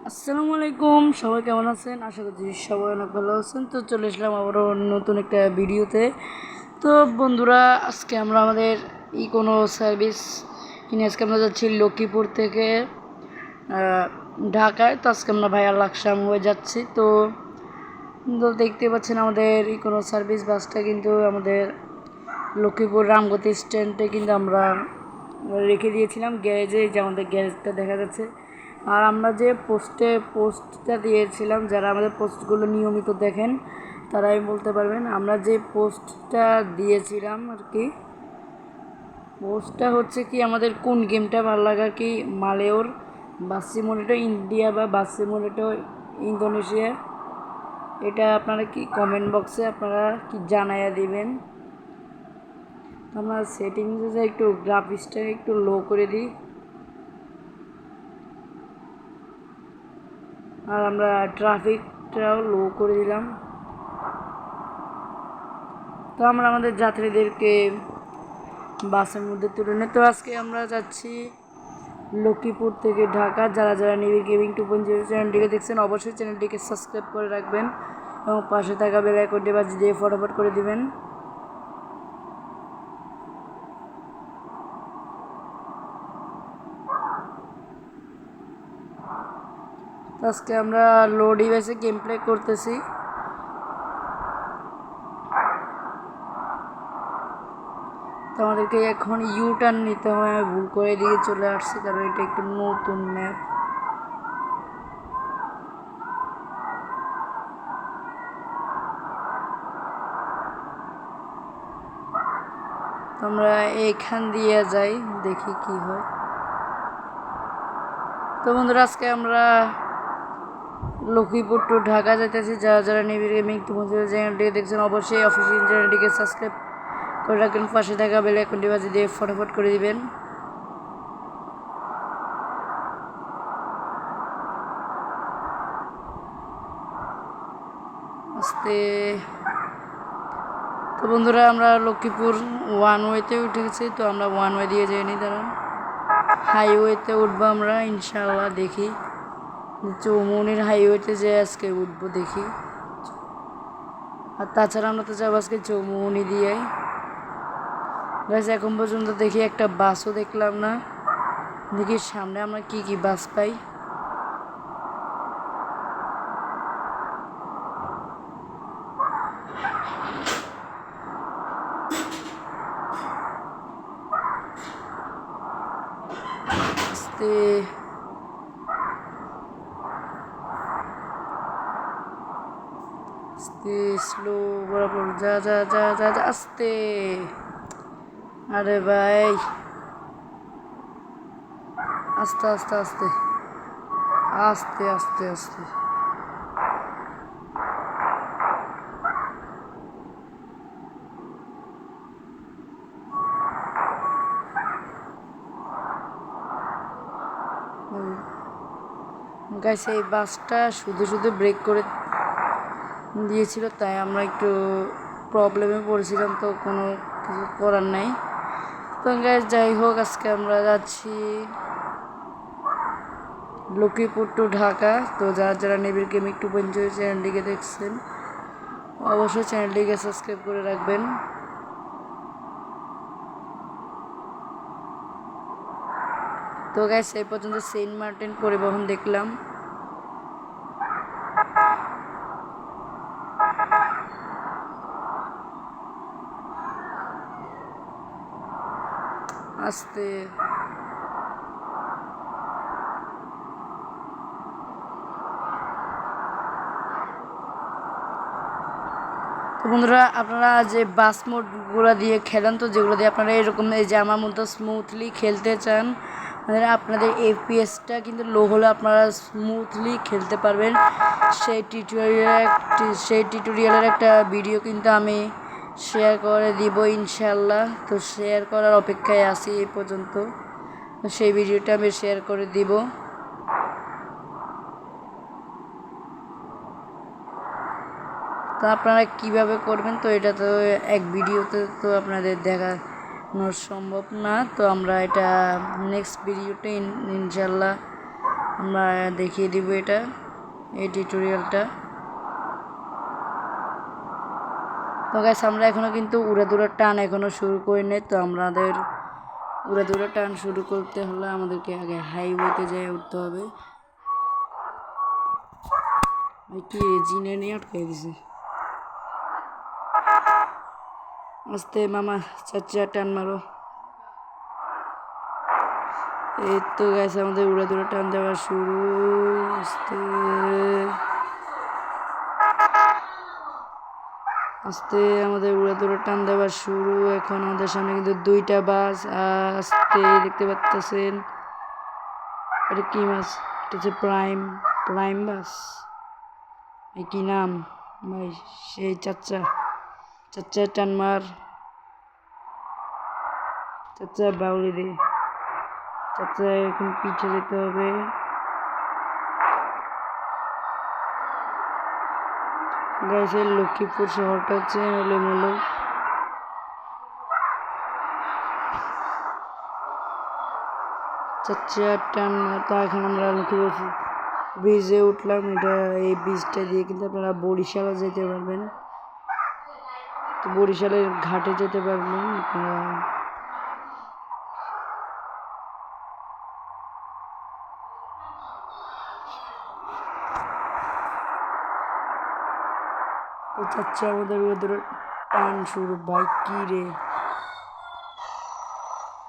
আসসালামু আলাইকুম, সবাই কেমন আছেন? আশা করছি সবাই অনেক ভালো আছেন। তো চলে আসলাম আবারও নতুন একটা ভিডিওতে। তো বন্ধুরা, আজকে আমরা আমাদের কোনো সার্ভিস কিনে আজকে আমরা যাচ্ছি লক্ষ্মীপুর থেকে ঢাকায়। তো আজকে আমরা ভাইয়া লাকসাম হয়ে যাচ্ছি। তো দেখতে পাচ্ছেন আমাদের কোনো সার্ভিস বাসটা কিন্তু আমাদের লক্ষ্মীপুর রামগতি স্ট্যান্ডে কিন্তু আমরা রেখে দিয়েছিলাম গ্যারেজে, যে আমাদের গ্যারেজটা দেখা যাচ্ছে। আর আমরা যে পোস্টটা দিয়েছিলাম, যারা আমাদের পোস্টগুলো নিয়মিত দেখেন তারাই বলতে পারবেন। আমরা যে পোস্টটা দিয়েছিলাম আর কি, পোস্টটা হচ্ছে কি আমাদের কোন গেমটা ভালো লাগে আর কি, মালেওর বাস সিমুলেটর ইন্ডিয়া বা বাস সিমুলেটর ইন্দোনেশিয়া। এটা আপনারা কি কমেন্ট বক্সে আপনারা কি জানাইয়া দিবেন। আমরা সেটিংসে একটু গ্রাফিক্সটা একটু লো করে দিই, আর আমরা ট্রাফিকটাও লো করে দিলাম। তো আমরা আমাদের যাত্রীদেরকে বাসের মধ্যে তুলে নিই। তো আজকে আমরা যাচ্ছি লক্ষ্মীপুর থেকে ঢাকা। যারা যারা নিবিড় গেমিং 2.0 চ্যানেলটিকে দেখছেন অবশ্যই চ্যানেলটিকে সাবস্ক্রাইব করে রাখবেন এবং পাশে থাকা বেল আইকনটি বাজিয়ে দিয়ে ফটাফট করে দিবেন। আজকে আমরা লো ডিভাইসে গেম প্লে করতেছি। তো আমাদেরকে এখন ইউ টার্ন নিতে হয়, আমি ভুল করে দিয়ে চলে আসছি কারণ এটা একটু নতুন ম্যাপ। তো আমরা এইখান দিয়ে যাই, দেখি কি হয়। তো বন্ধুরা, আজকে আমরা লক্ষ্মীপুর টু ঢাকা যেতেছি। যারা যারা নিবিড় গেমিং 2.0 চ্যানেলটিকে দেখছেন অবশ্যই অফিসিয়াল চ্যানেলটিকে সাবস্ক্রাইব করে রাখবেন, পাশে থাকা বেল আইকনটি বাজিয়ে দিয়ে ফটাফট করে দিবেন। আস্তে। তো বন্ধুরা, আমরা লক্ষ্মীপুর ওয়ান ওয়েতে উঠে গেছি। তো আমরা ওয়ান ওয়ে দিয়ে যাইনি, দাঁড়ান হাইওয়েতে উঠবো আমরা ইনশাল্লাহ। দেখি চৌমুনির হাইওয়েতে যে আজকে উঠবো দেখি। আর তাছাড়া আমরা তো যাবো আজকে চৌমুনি দিয়েই। গাইস, এখন পর্যন্ত দেখি একটা বাসও দেখলাম না। দেখি সামনে আমরা কি কি বাস পাই। আস্তে আস্তে স্লো বরাবর যা যা যা যা যা আস্তে। আরে ভাই, আস্তে আস্তে আস্তে আস্তে আস্তে আস্তে। গাইস, এই বাসটা শুধু শুধু ব্রেক করে দিয়েছিল, তাই আমরা একটু প্রবলেমে পড়েছিলাম। তো কোনো কিছু করার নাই। তো গাইস, যাই হোক, আজকে আমরা যাচ্ছি লক্ষ্মীপুর টু ঢাকা। তো যারা যারা নিবিড় গেমিং 2.0 চ্যানেলটিকে দেখছেন অবশ্যই চ্যানেলটিকে সাবস্ক্রাইব করে রাখবেন। তো গাইস, এই পর্যন্ত সেন্ট মার্টিন পরিবহন দেখলাম। আস্তে। তো বন্ধুরা, আপনারা যে বাস মোডগুলো দিয়ে খেলেন, তো যেগুলো দিয়ে আপনারা এরকম এই যে আমার মতো স্মুথলি খেলতে চান, মানে আপনাদের এফপিএসটা কিন্তু লো হলে আপনারা স্মুথলি খেলতে পারবেন। সেই টিউটোরিয়ালের একটা ভিডিও কিন্তু আমি শেয়ার করে দিব ইনশাল্লাহ। তো শেয়ার করার অপেক্ষায় আছি এই পর্যন্ত। তো সেই ভিডিওটা আমি শেয়ার করে দিব। তো আপনারা কীভাবে করবেন, তো এটা তো এক ভিডিওতে তো আপনাদের দেখানো সম্ভব না। তো আমরা এটা নেক্সট ভিডিওতে ইনশাল্লাহ আমরা দেখিয়ে দিব এটা, এই টিউটোরিয়ালটা। তো গাইস আমরা এখনও কিন্তু উড়াদুড়ার টান এখনও শুরু করি নাই। তো আমাদের উড়াদুড়ার টান শুরু করতে হলে আমাদেরকে আগে হাইওয়েতে যেয়ে উঠতে হবে। কি জিনে নিয়ে আটকাই দিছে। আস্তে মামা, চাচা টান মারো। এই তো গাইস আমাদের উড়াদুড়া টান দেওয়া শুরু। আস্তে আস্তে আমাদের উড়াদুড়া টান দেওয়া শুরু। এখন আমাদের সামনে কিন্তু 2টা বাস আস্তে দেখতে পাচ্ছেন। এটা কি মাছ? এটা হচ্ছে প্রাইম বাস। এই কি নাম ভাই? সেই চাচা টান মার, চাচা বাউলি দে। চাচা এখন পিছে যেতে হবে। গাইসের লক্ষ্মীপুর শহরটা হচ্ছে এলোমেলো। চাচা টান তো এখন আমরা লক্ষ্মীপুর ব্রিজে উঠলাম। এই ব্রিজটা দিয়ে কিন্তু আপনারা বরিশালে যেতে পারবেন। তো বরিশালের ঘাটে যেতে পারবেন আপনারা। তো চাচ্ছি আমাদের ওদের টান শুরু। বাইক কি রে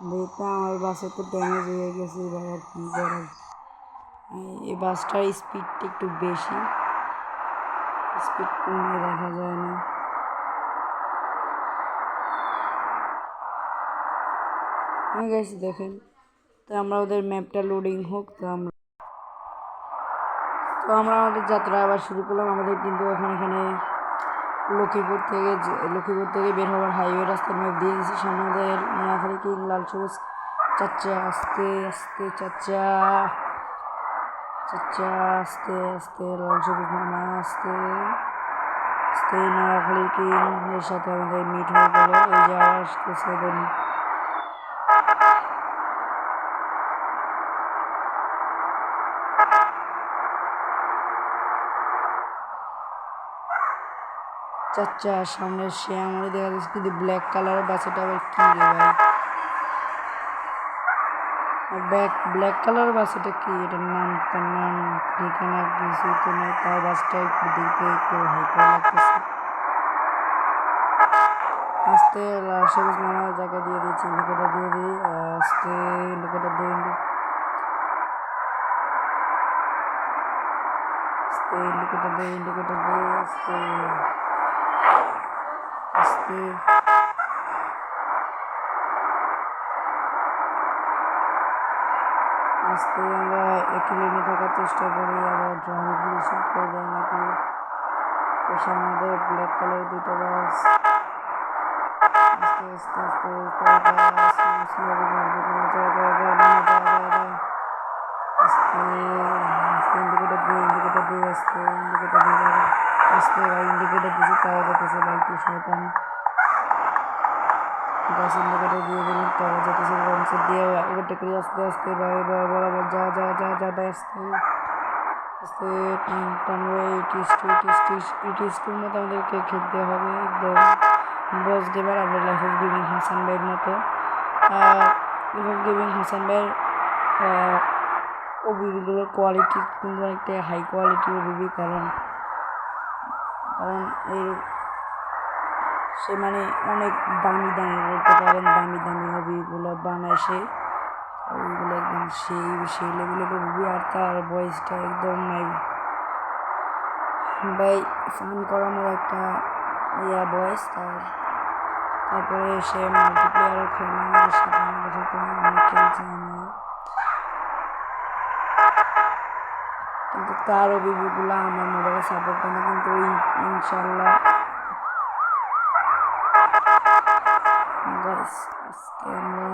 বেটা, আমার বাসে তো ড্যামেজ হয়ে গেছে। এবার আর কি করার। এই বাসটার স্পিডটা একটু বেশি, স্পিড কমিয়ে রাখা যায় না। হ্যাঁ গাইস দেখেন, তো আমরা ওদের ম্যাপটা লোডিং হোক। তো আমরা আমাদের যাত্রা আবার শুরু করলাম। আমাদের কিন্তু এখানে লক্ষ্মীপুর থেকে বের হওয়ার হাইওয়ে রাস্তার ম্যাপ দিয়ে দিয়েছি। সামনে আমাদের নোয়াখালী কি লাল সবুজ। চাচা আস্তে আস্তে, চাচা আস্তে আস্তে, লাল সবুজ মামা আস্তে আস্তে। নোয়াখালী কি এর সাথে আমাদের মিট হয়ে গেল। এই যে আসতেছে চাচা সামনে সে আমাদের দেখা যাচ্ছে কিন্তু ব্ল্যাক কালারের বাচ্চাটা আবার কি রে ভাই? ব্ল্যাক কালার বাসটা কি? এটার নাম ঠিকানা কিছু তো নেই। তাও বাসটা একটু দেখতে একটু হাইপার লাগতেছে। আস্তে লাল সবুজ মামা জায়গা দিয়ে দিয়েছি, ইন্ডিকেটার দিয়ে দিই। আস্তে ইন্ডিকেটার দিয়ে আস্তে আস্তে আস্তে আমরা একই লেনে থাকার চেষ্টা করি। আবার ট্রাফিক পুলিশ করে দেয় নাকি। তো সামনে আমাদের ব্ল্যাক কালারের 2টা বাস। আস্তে আস্তে আস্তে আস্তে ভাই ইন্ডিকেটার দিয়েছে, তাও যেতেছে ভাই কি শয়তান। গাছ ইন্ডিকেটার দিয়ে দিলাম, তাও যেতেছে। রনসেট দিয়ে ওভারটেক করি আস্তে আস্তে ভাই বরাবর যা ভাই আস্তে আস্তে টানবে। ইটিস্টুর মতো আমাদেরকে খেলতে হবে একদম বস গেমার। আমরা লাইফ অফ গেমিং হাসান ভাইয়ের মতো। লাইফ অফ গেমিং হাসান ভাইয়ের ওবিবিগুলোর কোয়ালিটি কিন্তু অনেকটা হাই কোয়ালিটি ওবিবি। কারণ এর সে মানে অনেক দামি বলতে পারেন, দামি ওবিগুলো বানায় সে। ওইগুলো একদম সেই লেভেলের ওবিবি। আর তার ভয়েসটা একদম ভাই ফান করানোর একটা ভয়েস। তারপরে সে মাল্টিপ্লেয়ারও খেলে আমাদের সাথে অনেক খেলছে আমরা। কিন্তু তার ওবিবিগুলো আমার মোবাইলে সাপোর্ট করে না। কিন্তু ইনশাল্লাহ গাইস আজকে আমরা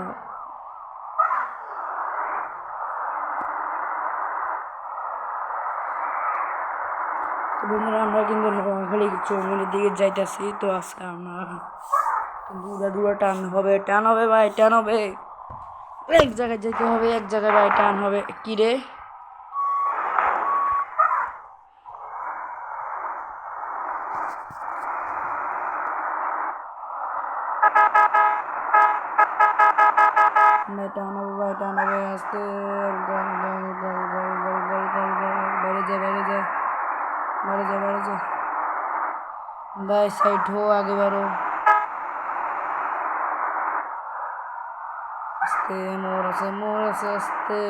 তো বন্ধুরা আমরা কিন্তু নোয়াখালী চৌমুনির দিকে যাইতেছি। তো আজকে আমরা দুরা টান হবে ভাই, টান হবে। এক জায়গায় যেতে হবে, এক জায়গায় ভাই টান হবে। কি রে जा बारे जा बारे जा भाई साइड हो आगे बढ़ो আস্তে মোর আছে আস্তে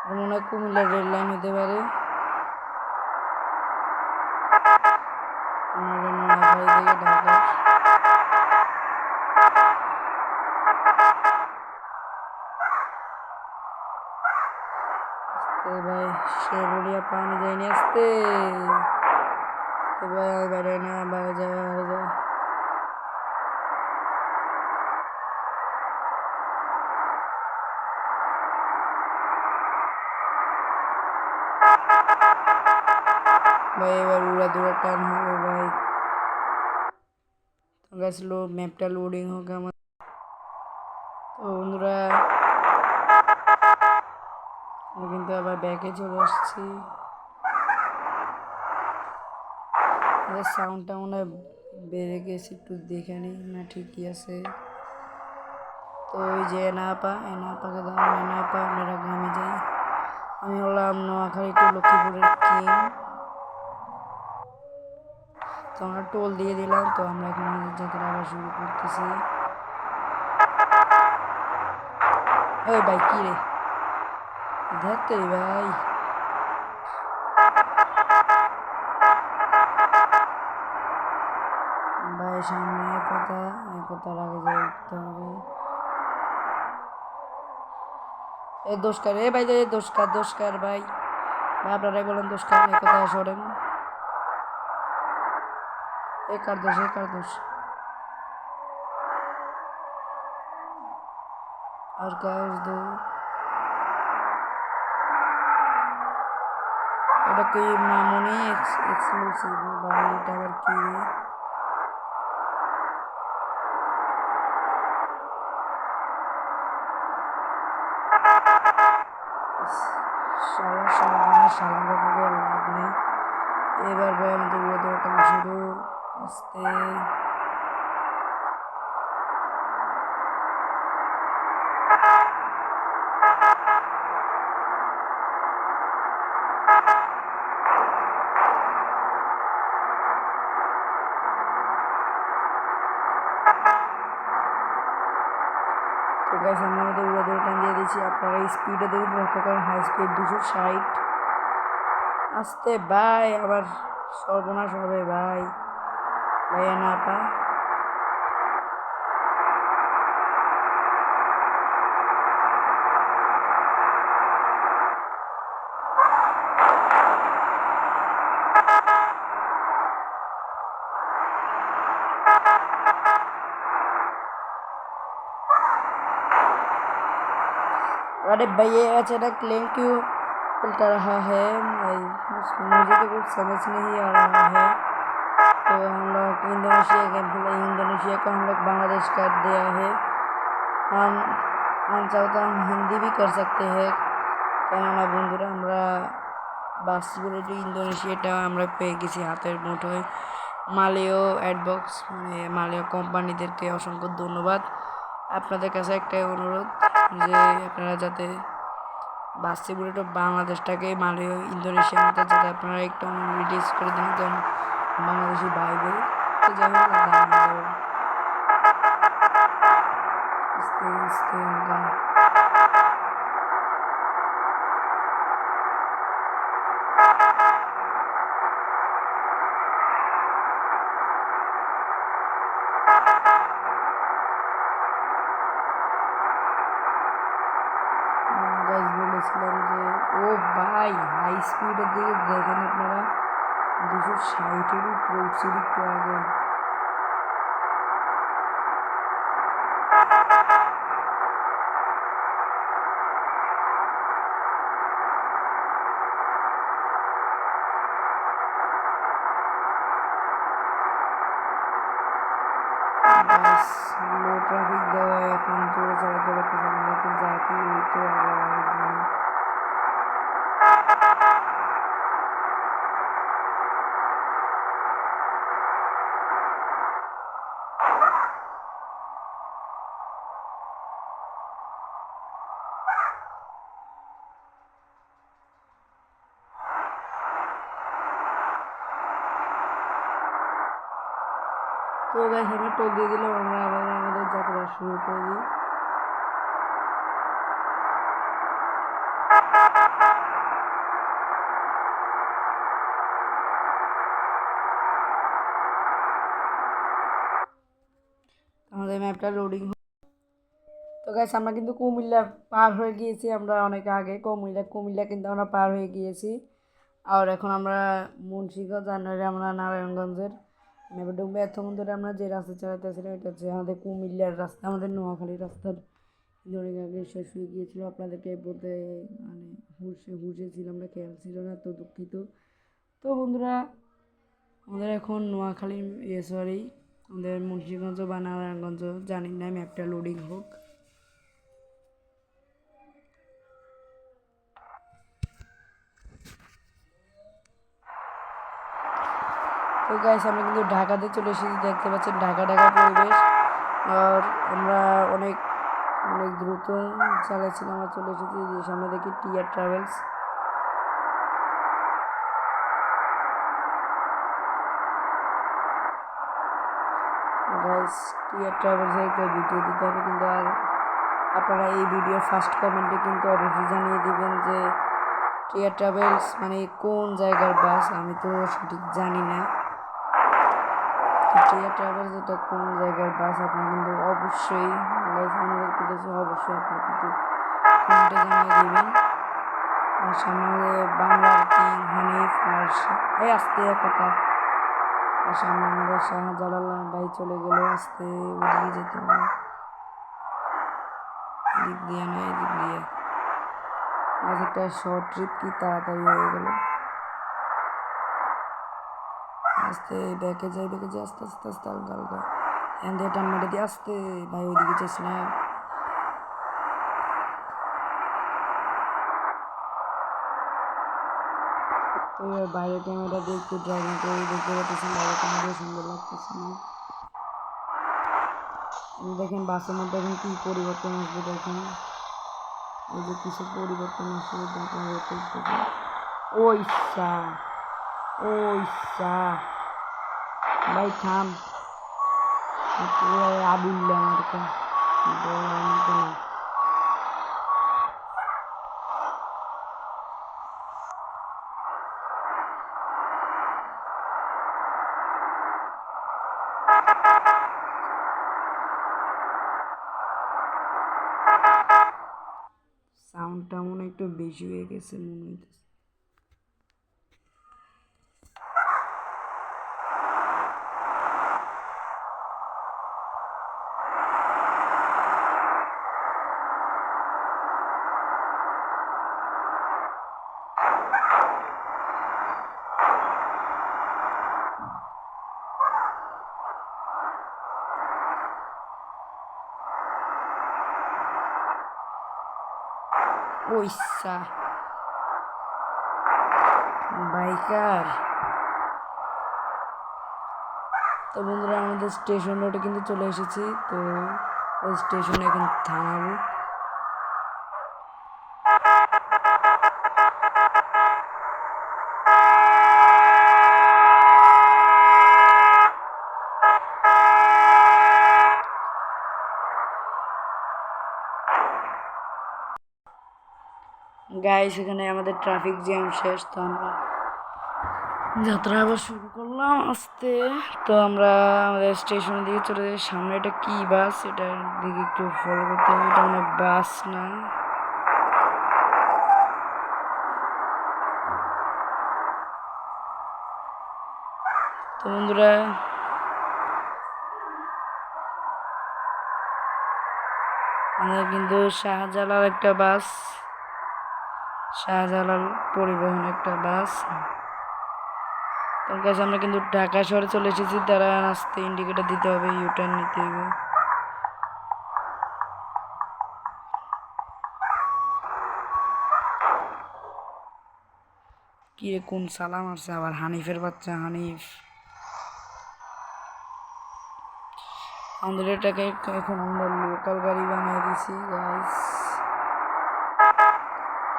মনে হয় কুমিল্লার রেল লাইন হতে পারে নোয়াখালী থেকে ঢাকা ভাই শেরুলিয়া পানি যায়নি আসতে ভাই বাইরে না বাইরে যা বাইরে যা ভাই এবার উড়া দুরা টান হবে ভাই তো গাছ ম্যাপটা লোডিং হোক আমার তো বন্ধুরা কিন্তু আবার ব্যাকে চলে আসছি সাউন্ডটা মনে হয় বেড়ে গেছে একটু দেখে নিই না ঠিকই আছে তো ওই যে এনাপাকে দাম এনাপা আপনারা গ্রামে যাই আমি হলাম নোয়াখালী টু লক্ষ্মীপুরের কিং তো আমরা টোল দিয়ে দিলাম তো আমরা এখন আমাদের যাত্রা আবার শুরু করতেছি ওই ভাই কি রে ধরতে ভাই ভাই সামনে একতার আগে যাই উঠতে হবে এ দোষকার এ ভাই দোষকার ভাই আপনারাই বলেন দোষকার একতা সরেন একার দোষ আর কাজ দো এটা কি মামনি এক্সক্লুসিভ ভাই এটা আবার কি শালা থেকে লাভ নেই এবার ভাই আমাদের ওয়েদারটা শুরু আস্তে তো গাইস আমরা আমাদের উড়াদৌড় টান দিয়ে দিচ্ছি আপনারা স্পিডে দেখুন রক্ষা করেন হাই স্পিড 260 আস্তে ভাই আবার সর্বনাশ হবে ভাই না পা अरे भाई ये अचानक क्लेम क्यों उल्टा रहा है मुझे तो कुछ समझ नहीं आ रहा है तो हम लोग इंडोनेशिया को हम लोग बांग्लादेश कर दिया है हम चाहता हम हिंदी भी कर सकते हैं কেননা বন্ধুরা আমরা বাসগুলো যে ইন্দোনেশিয়াটা আমরা পেয়ে গেছি হাতের মুঠোয় মালিও অ্যাডবক্স মানে মালিও কোম্পানিদেরকে অসংখ্য ধন্যবাদ আপনাদের কাছে একটাই অনুরোধ যে আপনারা যাতে বাসি বুলেটও বাংলাদেশটাকে মালিও ইন্দোনেশিয়ার মতো যাতে আপনারা একটু রিডিউস করে দেন কারণ বাংলাদেশি বাইবে তো যাই হোক আস্তে বলেছিলাম যে ও ভাই হাই স্পিডের দিকে দেখেন আপনারা 260-এর উপরে উঠছে একটু আগে लो ट्रैफिक देवा है এখন জোরে চালাতে পারতেছি না কিন্তু যা কি হইতো আগে জানি তো গাইস আমরা টোল দিয়ে দিলাম, আমরা আবার আমাদের যাত্রা শুরু করে দিই। আমাদের ম্যাপটা লোডিং। তো গাইস আমরা কিন্তু কুমিল্লা পার হয়ে গিয়েছি, আমরা অনেক আগে কুমিল্লা কিন্তু আমরা পার হয়ে গিয়েছি। আর এখন আমরা মুন্সিগঞ্জ জানুয়ারি আমরা নারায়ণগঞ্জের ম্যাপে ঢুকবো। এতক্ষণ ধরে আমরা যে রাস্তা চালাতেছিলাম এটা হচ্ছে আমাদের কুমিল্লার রাস্তা, আমাদের নোয়াখালীর রাস্তার অনেক আগে শেষ হয়ে গিয়েছিল। আপনাদেরকে বলতে মানে হুশে ছিলাম না, খেয়াল ছিল না, তো দুঃখিত। তো বন্ধুরা আমাদের এখন নোয়াখালী সরি আমাদের মুন্সিগঞ্জ বা নারায়ণগঞ্জ জানি না, ম্যাপটা লোডিং হোক। তো গাইস আমরা কিন্তু ঢাকাতে চলে এসেছি, দেখতে পাচ্ছেন ঢাকা পরিবেশ। আর আমরা অনেক অনেক দ্রুত চালাচ্ছিলাম, আমরা চলে এসেছি। যে সামনে দেখি টিআর ট্রাভেলস। গাইস টিআর ট্রাভেলসের একটা ভিডিও দিতে হবে, কিন্তু আর আপনারা এই ভিডিওর ফার্স্ট কমেন্টে কিন্তু অবশ্যই জানিয়ে দেবেন যে টিআর ট্রাভেলস মানে কোন জায়গার বাস, আমি তো সঠিক জানি না। টিআর ট্রাভেলস এটা কোন জায়গার বাস আপনারা কিন্তু অবশ্যই গাইস অনুরোধ করতেছি, অবশ্যই আপনারা কিন্তু কমেন্টে জানিয়ে দেবেন। আর সামনে আমাদের বাংলার কিং হানিফ আর এই আসতে কথা। আর সামনে আমাদের শাহজালাল ভাই চলে গেল, আসতে ওদিকে যেতে হবে, এদিক দিয়ে না এদিক দিয়ে। একটা শর্ট ট্রিপ কি তাড়াতাড়ি হয়ে গেল। আস্তে ব্যাকে যাই আস্তে আস্তে আস্তে হালকা হালকা এখান থেকে টান মেরে দিয়ে আসতে ভাই ওইদিকে যাস না। তো এবার বাইরের ক্যামেরা দিয়ে একটু ড্রাইভিং করে দেখতে পাচ্ছেন, বাইরের ক্যামেরা সুন্দর লাগতেছে না। দেখেন বাসের মধ্যে এখন কী পরিবর্তন আসবে, দেখেন এই যে কিছু পরিবর্তন আসবে দেখা হতেছে। ও ইচ্ছা ভাই থাম, পুরো আবুল্লাম এরকম না। সাউন্ডটা মনে একটু বেশি হয়ে গেছে মনে হইতেছে। ওইসা বাইকার। তো বন্ধুরা আমাদের স্টেশন রোডে কিন্তু চলে এসেছি, তো ওই স্টেশনে এখন থামাবো। গাইস এখানে আমাদের ট্রাফিক জ্যাম শেষ, তো আমরা যাত্রা আবার শুরু করলাম আস্তে। তো আমরা আমাদের স্টেশনের দিকে চলে যাই। সামনে এটা কি বাস, এটার দিকে একটু ফলো করতে হবে, এটা মানে বাস না। তো বন্ধুরা আমরা কিন্তু শাহজালাল একটা বাস, শাহজালাল পরিবহন একটা বাস। তার কাছে আমরা কিন্তু ঢাকা শহরে চলে এসেছি, তারা আসতে ইন্ডিকেটার দিতে হবে, ইউটার্ন নিতে হবে। কি রে কোন সালাম আসছে আবার, হানিফের বাচ্চা হানিফ। আমাদের এটাকে এখন আমরা লোকাল গাড়ি বানিয়ে দিছি গাইস,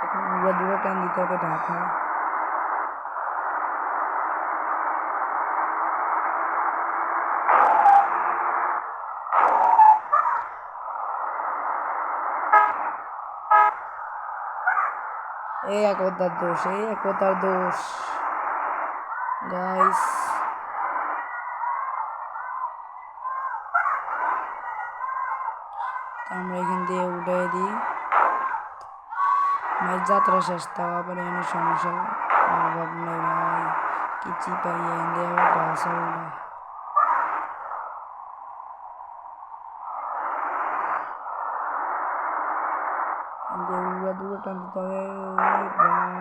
এখন আমরা দূরে টান দিতে হবে ঢাকা। এই একতার দোষ, এই একতার দোষ গাইস। আমরা এখান দিয়ে উঠাই দিই ভাই, যাত্রা শেষ। তাও আবার এখানে সমস্যা অভাব নেই ভাই, কি চিপাই এখান দিয়ে আবার গাছ হবে না। উড়া দূরে টানতে হবে ভাই।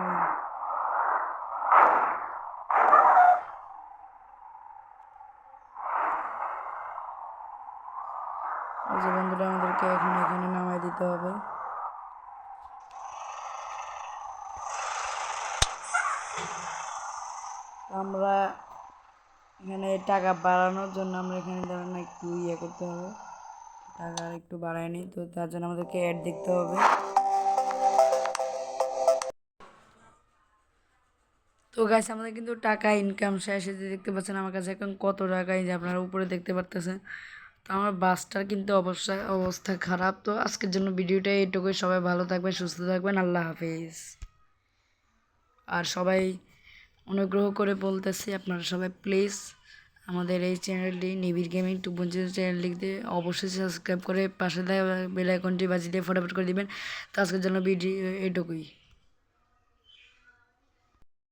ওই যে বন্ধুরা, আমাদেরকে এখন এখানে নামাই দিতে হবে। আমরা এখানে টাকা বাড়ানোর জন্য আমরা এখানে ধরেন একটু ইয়ে করতে হবে, টাকা একটু বাড়ায় নিই, তো তার জন্য আমাদেরকে অ্যাড দেখতে হবে। তো গাইস আমাদের কিন্তু টাকা ইনকাম শেষ, দেখতে পাচ্ছেন আমার কাছে এখন কত টাকা, এই যে আপনারা উপরে দেখতে পারতেছেন। তো আমার বাসটার কিন্তু অবস্থা খারাপ। তো আজকের জন্য ভিডিওটা এইটুকুই। সবাই ভালো থাকবেন, সুস্থ থাকবেন, আল্লাহ হাফিজ। আর সবাই অনুগ্রহ করে বলতেছি, আপনারা সবাই প্লিজ আমাদের এই চ্যানেলটি নিবিড় গেমিং 2.0 চ্যানেলটিতে অবশ্যই সাবস্ক্রাইব করে পাশে বেল আইকনটি বাজিয়ে দিয়ে ফটাফট করে দিবেন। তো আজকের জন্য ভিডিও এইটুকুই।